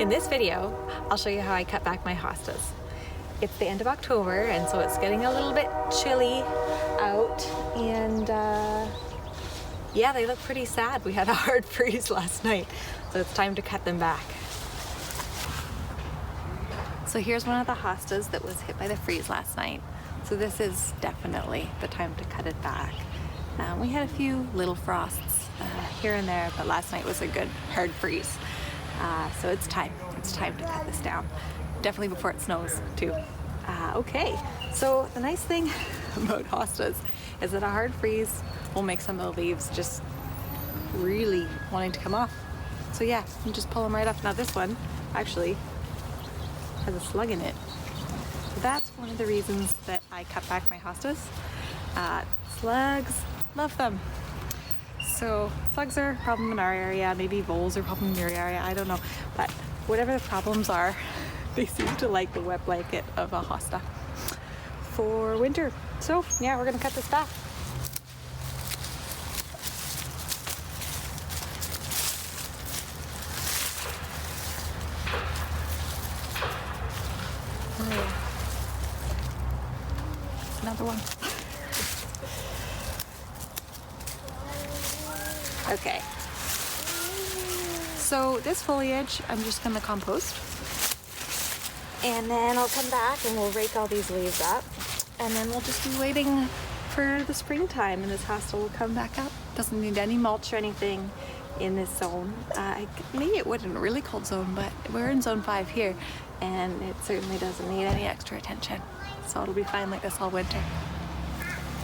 In this video, I'll show you how I cut back my hostas. It's the end of October, and so it's getting a little bit chilly out, and yeah, they look pretty sad. We had a hard freeze last night, so it's time to cut them back. So here's one of the hostas that was hit by the freeze last night. So this is definitely the time to cut it back. We had a few little frosts here and there, but last night was a good hard freeze. So it's time to cut this down. Definitely before it snows too. Okay, so the nice thing about hostas is that a hard freeze will make some of the leaves just really wanting to come off. So yeah, you just pull them right off. Now this one actually has a slug in it. So that's one of the reasons that I cut back my hostas. Slugs, love them. So slugs are a problem in our area, maybe voles are a problem in your area, I don't know. But whatever the problems are, they seem to like the wet blanket of a hosta for winter. So yeah, we're gonna cut this back. Another one. Okay. So this foliage, I'm just gonna compost. And then I'll come back and we'll rake all these leaves up. And then we'll just be waiting for the springtime and this hosta will come back up. Doesn't need any mulch or anything in this zone. Maybe it would in a really cold zone, but we're in zone 5 here and it certainly doesn't need any extra attention. So it'll be fine like this all winter.